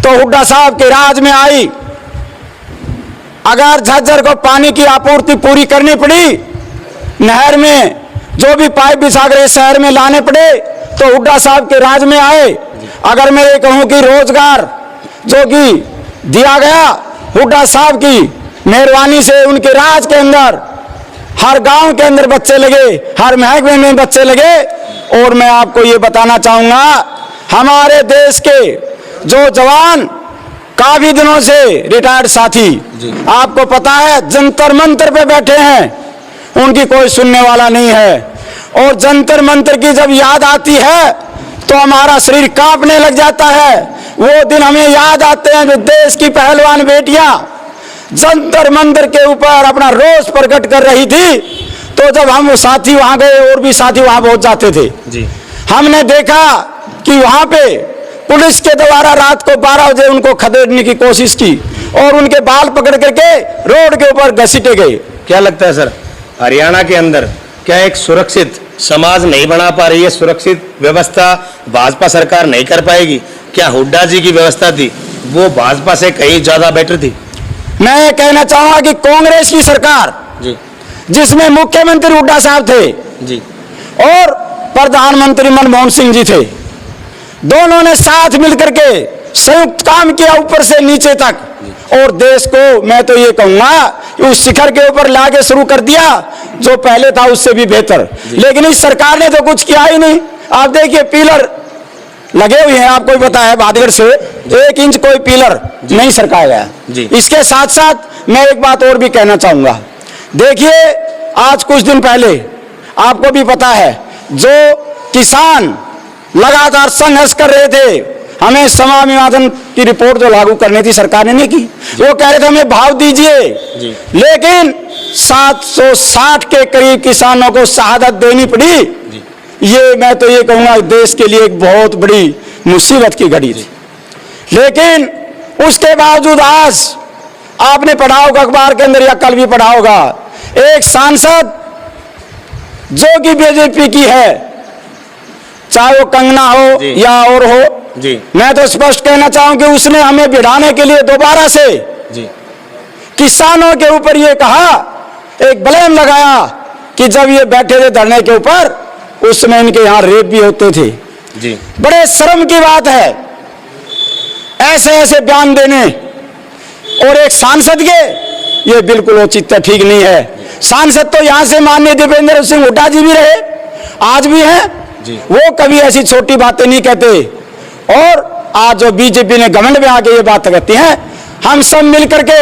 तो हुड्डा साहब के राज में आई। अगर झज्जर को पानी की आपूर्ति पूरी करनी पड़ी, नहर में जो भी पाइप बिछा कर शहर में लाने पड़े तो हुड्डा साहब के राज में आए। अगर मैं ये कहूं कि रोजगार जो कि दिया गया हुड्डा साहब की मेहरबानी से, उनके राज के अंदर हर गांव के अंदर बच्चे लगे, हर महकमे में बच्चे लगे। और मैं आपको ये बताना चाहूंगा, हमारे देश के जो जवान काफी दिनों से रिटायर्ड साथी, आपको पता है जंतर मंतर पे बैठे हैं, उनकी कोई सुनने वाला नहीं है। और जंतर मंतर की जब याद आती है तो हमारा शरीर कांपने लग जाता है। वो दिन हमें याद आते हैं जब देश की पहलवान बेटियां जंतर मंतर के ऊपर अपना रोष प्रकट कर रही थी। तो जब हम वो साथी वहां गए और भी साथी वहां पहुंच जाते थे जी। हमने देखा कि वहां पे पुलिस के द्वारा रात को 12 बजे उनको खदेड़ने की कोशिश की और उनके बाल पकड़ करके रोड के ऊपर घसीटे गए। क्या लगता है सर, हरियाणा के अंदर क्या एक सुरक्षित समाज नहीं बना पा रही है? सुरक्षित व्यवस्था भाजपा सरकार नहीं कर पाएगी? क्या हुड्डा जी की व्यवस्था थी वो भाजपा से कहीं ज्यादा बेटर थी? मैं ये कहना चाहूंगा कि कांग्रेस की सरकार जी, जिसमें मुख्यमंत्री हुड्डा साहब थे जी और प्रधानमंत्री मनमोहन सिंह जी थे, दोनों ने साथ मिलकर के संयुक्त काम किया ऊपर से नीचे तक, और देश को मैं तो ये कहूंगा उस शिखर के ऊपर लाके शुरू कर दिया जो पहले था उससे भी बेहतर। लेकिन इस सरकार ने तो कुछ किया ही नहीं। आप देखिए पिलर लगे हुए हैं, आपको भी पता है भादगढ़ से 1 इंच कोई पिलर नहीं सरकाया गया। इसके साथ साथ मैं एक बात और भी कहना चाहूंगा। देखिए आज कुछ दिन पहले आपको भी पता है जो किसान लगातार संघर्ष कर रहे थे, हमें समा विभाजन की रिपोर्ट जो लागू करनी थी सरकार ने नहीं की। वो कह रहे थे हमें भाव दीजिए, लेकिन 760 के करीब किसानों को शहादत देनी पड़ी। ये मैं तो ये कहूंगा देश के लिए एक बहुत बड़ी मुसीबत की घड़ी थी। लेकिन उसके बावजूद आज आपने पढ़ा होगा अखबार के अंदर या कल भी पढ़ा होगा, एक सांसद जो कि बीजेपी की है, चाहे वो कंगना हो या और हो जी, मैं तो स्पष्ट कहना चाहूं कि उसने हमें भिड़ाने के लिए दोबारा से जी किसानों के ऊपर ये कहा, एक ब्लेम लगाया कि जब ये बैठे थे धरने के ऊपर उस समय इनके यहाँ रेप भी होते थे जी। बड़े शर्म की बात है ऐसे ऐसे बयान देने, और एक सांसद के, ये बिल्कुल औचित्य ठीक नहीं है। सांसद तो यहाँ से माननीय दीपेंद्र सिंह हुड्डा जी भी रहे, आज भी हैं, वो कभी ऐसी छोटी बातें नहीं कहते। और आज जो बीजेपी ने घमंड में आके ये बात कहती है, हम सब मिलकर के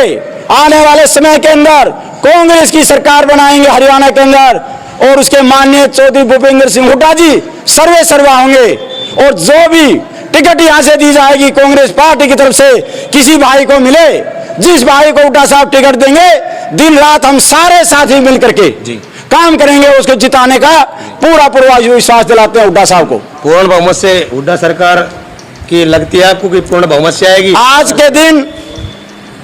आने वाले समय के अंदर कांग्रेस की सरकार बनाएंगे हरियाणा के अंदर, और उसके माननीय चौधरी भूपेंद्र सिंह हुड्डा जी सर्वे सर्वा होंगे। और जो भी टिकट यहाँ से दी जाएगी कांग्रेस पार्टी की तरफ से किसी भाई को मिले, जिस भाई को हुड्डा साहब टिकट देंगे, दिन रात हम सारे साथी मिलकर के काम करेंगे उसको जिताने का पूरा विश्वास दिलाते हैं हुड्डा साहब को। पूर्ण बहुमत से हुड्डा सरकार की लगती है आपको कि पूर्ण बहुमत से आएगी? आज के दिन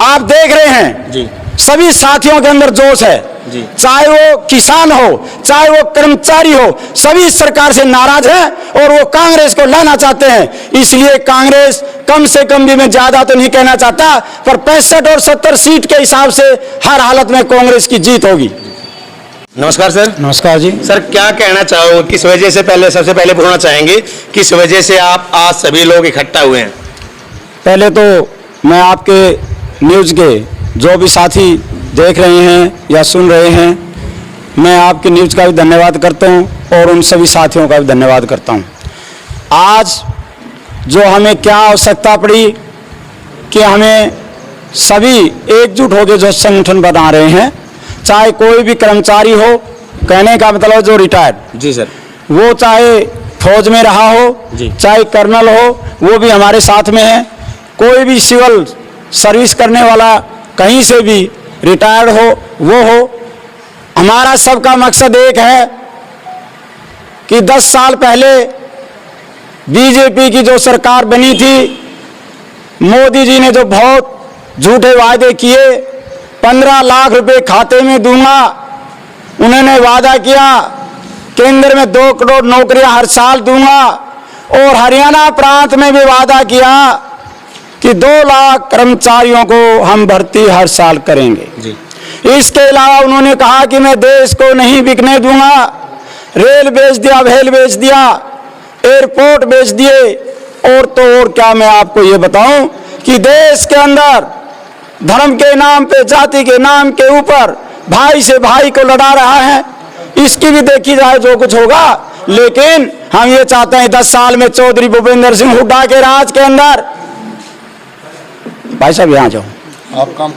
आप देख रहे हैं जी, सभी साथियों के अंदर जोश है जी। चाहे वो किसान हो, चाहे वो कर्मचारी हो, सभी सरकार से नाराज हैं और वो कांग्रेस को लाना चाहते हैं। इसलिए कांग्रेस कम से कम भी, मैं ज्यादा तो नहीं कहना चाहता, पर 65 और 70 सीट के हिसाब से हर हालत में कांग्रेस की जीत होगी। नमस्कार सर। नमस्कार जी। सर क्या कहना चाहो, किस वजह से, सबसे पहले पूछना चाहेंगे किस वजह से आप आज सभी लोग इकट्ठा हुए हैं? पहले तो मैं आपके न्यूज़ के जो भी साथी देख रहे हैं या सुन रहे हैं, मैं आपके न्यूज़ का भी धन्यवाद करता हूं और उन सभी साथियों का भी धन्यवाद करता हूं। आज जो हमें क्या आवश्यकता पड़ी कि हमें सभी एकजुट होकर जो संगठन बना रहे हैं, चाहे कोई भी कर्मचारी हो, कहने का मतलब जो रिटायर्ड जी सर, वो चाहे फौज में रहा हो, चाहे कर्नल हो, वो भी हमारे साथ में है। कोई भी सिविल सर्विस करने वाला कहीं से भी रिटायर्ड हो, वो हो, हमारा सबका मकसद एक है कि 10 साल पहले बीजेपी की जो सरकार बनी थी, मोदी जी ने जो बहुत झूठे वायदे किए, 15 लाख रुपए खाते में दूंगा, उन्होंने वादा किया केंद्र में 2 करोड़ नौकरियां हर साल दूंगा, और हरियाणा प्रांत में भी वादा किया कि 2 लाख कर्मचारियों को हम भर्ती हर साल करेंगे जी। इसके अलावा उन्होंने कहा कि मैं देश को नहीं बिकने दूंगा। रेल बेच दिया, भेल बेच दिया, एयरपोर्ट बेच दिए, और तो और क्या मैं आपको ये बताऊं कि देश के अंदर धर्म के नाम पे, जाति के नाम के ऊपर भाई से भाई को लड़ा रहा है। इसकी भी देखी जाए जो कुछ होगा, लेकिन हम ये चाहते हैं 10 साल में चौधरी भूपेंद्र सिंह हुड्डा के राज के अंदर, भाई साहब यहाँ जाओ, आप काम